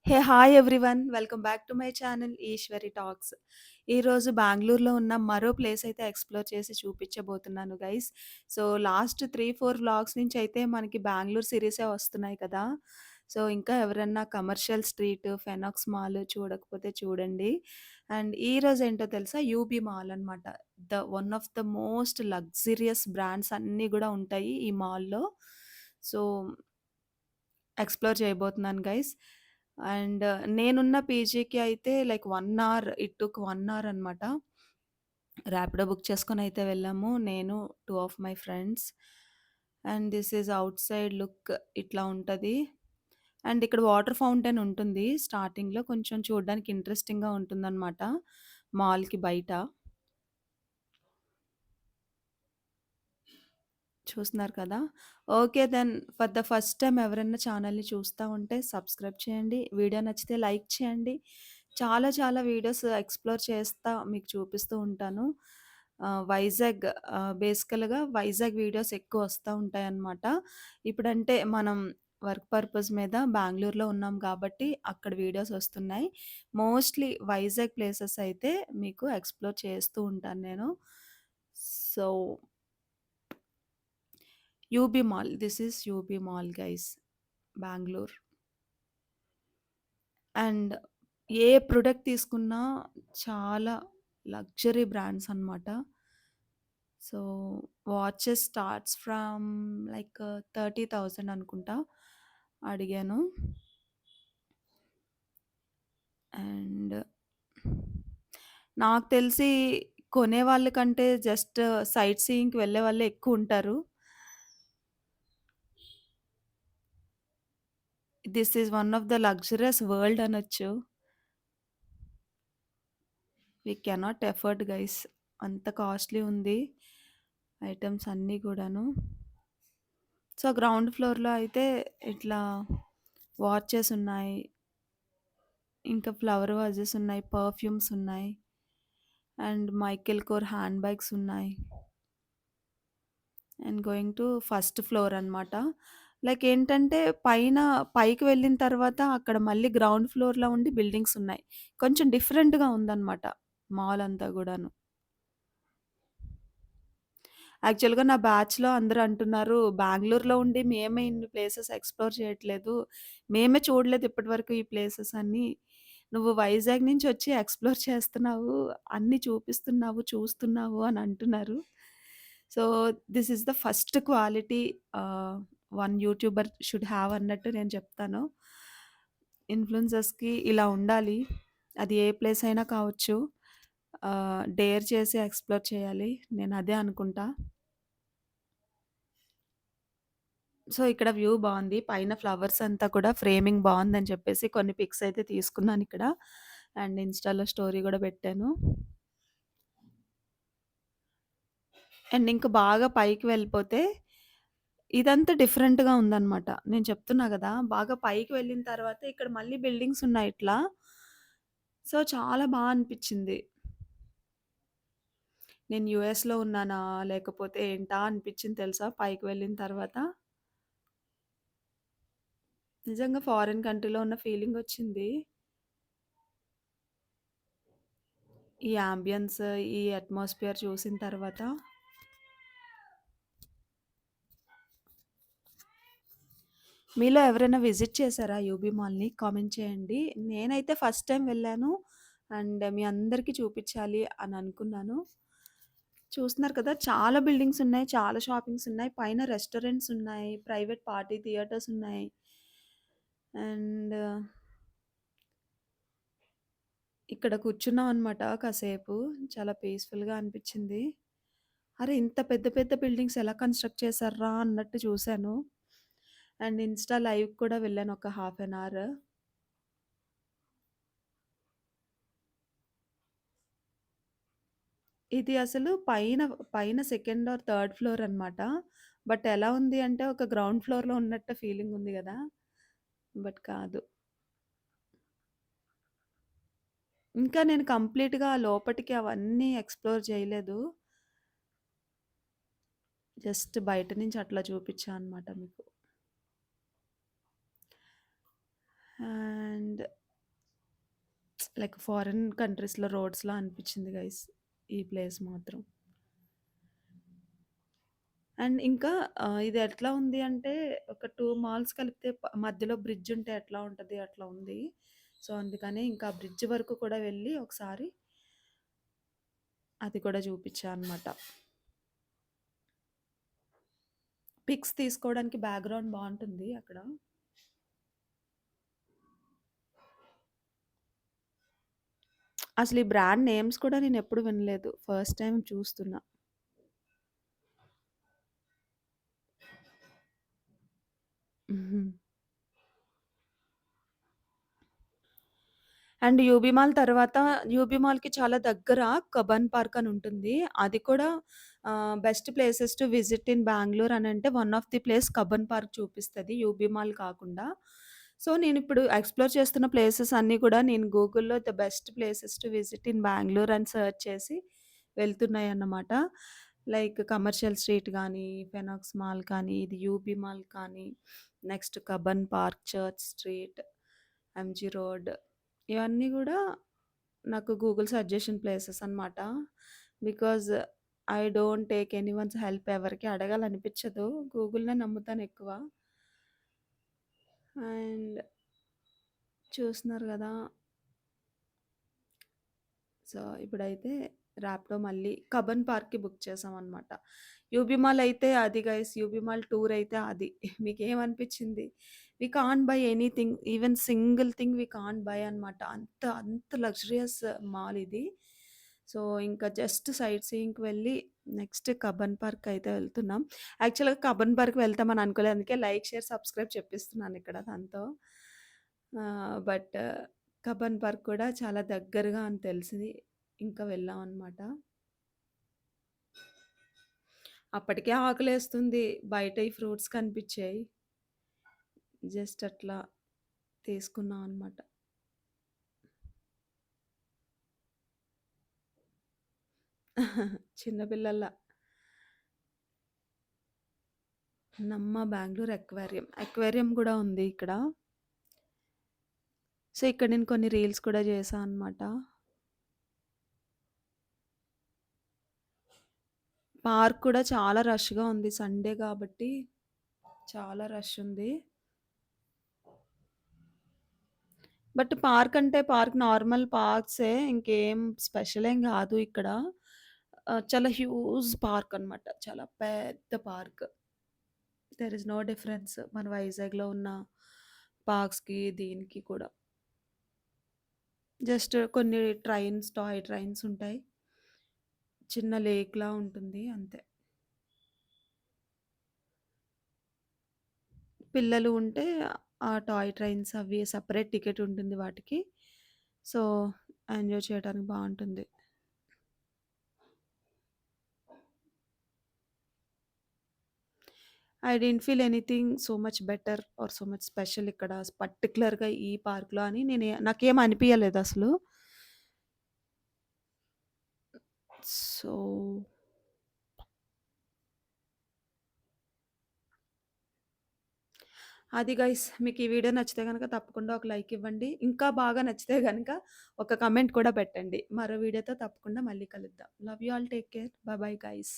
Hey hi everyone welcome back to my channel Eshwari talks. ఈరోజు బెంగుళూరులో ఉన్న మరో ప్లేస్ అయితే ఎక్స్‌ప్లోర్ చేసి చూపించబోతున్నాను గైస్. సో, లాస్ట్ 3, 4 వ్లాగ్స్ నుంచి అయితే మనకి బెంగుళూరు సీరీసే వస్తున్నాయి కదా! సో, ఇంకా ఎవరన్నా కమర్షియల్ స్ట్రీట్, ఫెనాక్స్ మాల్ చూడకపోతే చూడండి. అండ్ ఈరోజు ఏంటో తెలుసా? యూబీ మాల్ అనమాట. One of the most luxurious brands అన్నీ గూడా ఉంటాయి ఈ మాల్‌లో. సో ఎక్స్‌ప్లోర్ చేయబోతున్నాను గైస్. అండ్ నేనున్న పీజీకి అయితే like 1 hour it took 1 hour అనమాట. ర్యాపిడో బుక్ చేసుకొనైతే వెళ్ళాము. నేను, 2 of my friends. And this is outside look ఇట్లా ఉంటది. అండ్ ఇక్కడ వాటర్ ఫౌంటైన్ ఉంటుంది. స్టార్టింగ్‌లో కొంచెం చూడడానికి ఇంట్రెస్టింగ్‌గా ఉంటుందనమాట మాల్‌కి బయట. చూస్తున్నారు కదా! Okay then for the first time ఎవరైనా ఛానల్‌ని చూస్తా ఉంటే సబ్స్క్రైబ్ చేయండి. వీడియో నచ్చితే లైక్ చేయండి. చాలా చాలా వీడియోస్ ఎక్స్‌ప్లోర్ చేస్తా మీకు చూపిస్తూ ఉంటాను. వైజాగ్ బేసికల్‌గా వైజాగ్ వీడియోస్ ఎక్కువ వస్తా ఉంటాయన్నమాట. ఇప్పుడంటే మనం వర్క్ పర్పస్ మీద బెంగుళూరులో ఉన్నాం కాబట్టి అక్కడ వీడియోస్ వస్తున్నాయి. మోస్ట్‌లీ వైజాగ్ ప్లేసెస్ అయితే మీకు ఎక్స్‌ప్లోర్ చేస్తూ ఉంటాను నేను. So UB mall. This is UB mall guys. Bengaluru. And a product తీసుకున్నా చాలా లగ్జరీ బ్రాండ్స్ అనమాట. So, watches starts from like 30,000 అనుకుంటా. అడిగాను. అండ్ నాకు తెలిసి కొనేవాళ్ళ కంటే జస్ట్ సైట్ సీయింగ్‌కి వెళ్ళేవాళ్ళే ఎక్కువుంటారు. This is one of the luxurious world అనొచ్చు. We cannot afford guys. అంత కాస్ట్‌లీ ఉంది. ఐటెమ్స్ అన్నీ గూడాను. సో, గ్రౌండ్ ఫ్లోర్‌లో అయితే ఇట్లా వాచెస్ ఉన్నాయి. ఇంకా ఫ్లవర్ వాజెస్ ఉన్నాయి. పర్ఫ్యూమ్స్ ఉన్నాయి. And Michael Kors hand bags ఉన్నాయి. And going to first floor అనమాట. లైక్ ఏంటంటే పైకి వెళ్ళిన తర్వాత అక్కడ మళ్ళీ గ్రౌండ్ ఫ్లోర్‌లో ఉండి బిల్డింగ్స్ ఉన్నాయి. కొంచెం డిఫరెంట్‌గా ఉందనమాట మాల్ అంతా గూడాను. యాక్చువల్‌గా నా బ్యాచ్‌లో అందరూ అంటున్నారు, "బెంగుళూరులో ఉండి మేమే ఇన్ని ప్లేసెస్ ఎక్స్‌ప్లోర్ చేయట్లేదు. మేమే చూడలేదు ఇప్పటివరకు ఈ ప్లేసెస్ అన్నీ. నువ్వు వైజాగ్ నుంచి వచ్చి ఎక్స్‌ప్లోర్ చేస్తున్నావు. అన్నీ చూపిస్తున్నావు, చూస్తున్నావు" అని అంటున్నారు. So, this is the first quality one YouTuber should have అన్నట్టు నేను చెప్తాను. ఇన్‌ఫ్లుయెన్సర్స్‌కి ఇలా ఉండాలి. అది ఏ ప్లేస్ అయినా కావచ్చు. డేర్ చేసి ఎక్స్‌ప్లోర్ చేయాలి. నేను అదే అనుకుంటా. సో, ఇక్కడ వ్యూ బావుంది. పైన ఫ్లవర్స్ అంతా కూడా ఫ్రేమింగ్ బావుందని చెప్పేసి కొన్ని పిక్స్ అయితే తీసుకున్నానిక్కడ. అండ్ ఇన్‌స్టాలో స్టోరీ గూడా పెట్టాను. అండ్ ఇంక బాగా పైకి వెళ్ళిపోతే ఇదంతా డిఫరెంట్‌గా ఉందనమాట. నేను చెప్తున్నా గదా! బాగా పైకి వెళ్ళిన తర్వాత ఇక్కడ మళ్ళీ బిల్డింగ్స్ ఉన్నాయి ఇట్లా. సో, చాలా అనిపిచ్చింది. నేను యూఎస్‌లో ఉన్నానా? లేకపోతే ఏంటా అనిపిచ్చింది తెలుసా పైకి వెళ్ళిన తర్వాత. నిజంగా ఫారిన్ కంట్రీలో ఉన్న ఫీలింగొచ్చింది. ఈ యాంబియన్స్, ఈ అట్మాస్ఫియర్ చూసిన తర్వాత. మీలో ఎవరైనా విజిట్ చేశారా యూబీ మాల్‌ని? కామెంట్ చేయండి. నేనైతే ఫస్ట్ టైమ్ వెళ్ళాను. అండ్ మీ అందరికీ చూపిచ్చాలి అని అనుకున్నాను. చూస్తున్నారు కదా! చాలా బిల్డింగ్స్ ఉన్నాయి. చాలా షాపింగ్స్ ఉన్నాయి. పైన రెస్టారెంట్స్ ఉన్నాయి. ప్రైవేట్ పార్టీ థియేటర్స్ ఉన్నాయి. అండ్ ఇక్కడ కూర్చున్నాం అనమాట కాసేపు. చాలా పీస్‌ఫుల్‌గా అనిపిచ్చింది. అరే! ఇంత పెద్ద పెద్ద బిల్డింగ్స్ ఎలా కన్‌స్ట్రక్ట్ చేశార్రా అన్నట్టు చూసాను. అండ్ ఇన్‌స్టా లైవ్‌కి కూడా వెళ్ళాను ఒక హాఫ్ ఎన్ అవర్. ఇది అసలు పైన సెకండ్ ఆర్ థర్డ్ ఫ్లోర్ అనమాట. బట్ ఎలా ఉంది అంటే ఒక గ్రౌండ్ ఫ్లోర్‌లో ఉన్నట్టు ఫీలింగ్ ఉంది గదా! బట్ కాదు. ఇంకా నేను కంప్లీట్‌గా లోపటికి అవన్నీ ఎక్స్‌ప్లోర్ చేయలేదు. జస్ట్ బయట నుంచి అట్లా చూపిచ్చా అనమాట మీకు. అండ్ లైక్ ఫారిన్ కంట్రీస్‌లో రోడ్స్‌లా అనిపించింది గైస్ ఈ ప్లేస్ మాత్రం. అండ్ ఇంకా ఇది ఎట్లా ఉంది అంటే ఒక 2 మాల్స్ కలిపితే మధ్యలో బ్రిడ్జ్ ఉంటే ఎట్లా ఉంటది అట్లా ఉంది. సో, అందుకని ఇంకా బ్రిడ్జ్ వరకు కూడా వెళ్ళి ఒకసారి అది కూడా చూపిచ్చా అనమాట. పిక్స్ తీసుకోవడానికి బ్యాక్‌గ్రౌండ్ బావుంటుంది అక్కడ. అసలు ఈ బ్రాండ్ నేమ్స్ కూడా నేనెప్పుడు వినలేదు. ఫస్ట్ టైమ్ చూస్తున్నా. హుహు. అండ్ యూబీ మాల్ తర్వాత యూబీ మాల్‌కి చాలా దగ్గర కబ్బన్ పార్క్ అని ఉంటుంది. అది కూడా best places to visit in Bengaluru అనంటే one of the place Cubbon park చూపిస్తది. యూబీ మాల్ కాకుండా. సో, నేనిప్పుడు ఎక్స్‌ప్లోర్ చేస్తున్న ప్లేసెస్ అన్నీ కూడా నేను గూగుల్‌లో the best places to visit in Bengaluru అని సెర్చ్ చేసి వెళ్తున్నాయన్నమాట. లైక్ కమర్షియల్ స్ట్రీట్ గానీ, ఫెనాక్స్ మాల్ కానీ, ఇది యూబీ మాల్ కానీ, next Cubbon park, church street, MG road ఇవన్నీ గూడా నాకు గూగుల్ సజెషన్ ప్లేసెస్ అనమాట. Because I don't take anyone's help ఎవరికీ అడగాలనిపిచ్చదు. గూగుల్‌నే నమ్ముతానెక్కువ. అండ్ చూస్తున్నారు గదా! సో, ఇప్పుడైతే ర్యాపిడో మళ్ళీ కబ్బన్ పార్క్‌కి బుక్ చేశామనమాట. యూబీ మాల్ అయితే అది గైస్ యూబీ మాల్ టూర్ అయితే అది. మీకేమనిపిచ్చింది? We can't buy anything even single thing we can't buy అనమాట. అంత అంత లగ్జరియస్ మాల్ ఇది. సో, ఇంకా జస్ట్ సైట్ సీయింగ్‌కి వెళ్ళి నెక్స్ట్ కబ్బన్ పార్క్ అయితే వెళ్తున్నాం. యాక్చువల్‌గా కబ్బన్ పార్క్ వెళ్తామని అనుకోలేదు. అందుకే లైక్, షేర్, సబ్స్క్రైబ్ చెప్పిస్తున్నానిక్కడ తనతో. బట్ కబ్బన్ పార్క్ కూడా చాలా దగ్గరగా అని తెలిసింది. ఇంకా వెళ్ళామనమాట. అప్పటికే ఆకలేస్తుంది. బయట ఈ ఫ్రూట్స్ కనిపిచ్చాయి. జస్ట్ అట్లా తీసుకున్నాం అనమాట. చిన్న పిల్లల్లా. నమ్మ బెంగుళూరు ఎక్వేరియం. ఎక్వేరియం గూడా ఉంది ఇక్కడ. సో, ఇక్కడ నేను కొన్ని రీల్స్ కూడా చేశా అనమాట. పార్క్ కూడా చాలా రష్‌గా ఉంది. సండే కాబట్టి చాలా రష్ ఉంది. బట్ పార్క్ అంటే పార్క్ నార్మల్ పార్క్సే. ఇంకేం స్పెషల్ ఏం గాదు ఇక్కడ. చాలా హ్యూజ్ పార్క్ అనమాట. చాలా పెద్ద park. There is no difference మన వైజాగ్‌లో ఉన్న పార్క్స్‌కి, దీనికి కూడా. జస్ట్ కొన్ని ట్రైన్స్, టాయ్ ట్రైన్స్ ఉంటాయి. చిన్న లేక్‌లా ఉంటుంది అంతే. పిల్లలు ఉంటే ఆ టాయ్ ట్రైన్స్ అవి సెపరేట్ టికెట్ ఉంటుంది వాటికి. సో, ఎంజాయ్ చేయడానికి బావుంటుంది. I didn't feel anything so much better or so much special ఇక్కడ పర్టిక్యులర్‌గా ఈ పార్క్‌లో అని నాకేం అనిపియలేదసలు. సో, అది గైస్ మీకు ఈ వీడియో నచ్చితే గనక తప్పకుండా ఒక లైక్ ఇవ్వండి. ఇంకా బాగా నచ్చితే గనక ఒక కామెంట్ కూడా పెట్టండి. మరో వీడియోతో తప్పకుండా మళ్ళీ కలుద్దాం. Love you all. Take care. By bye guys.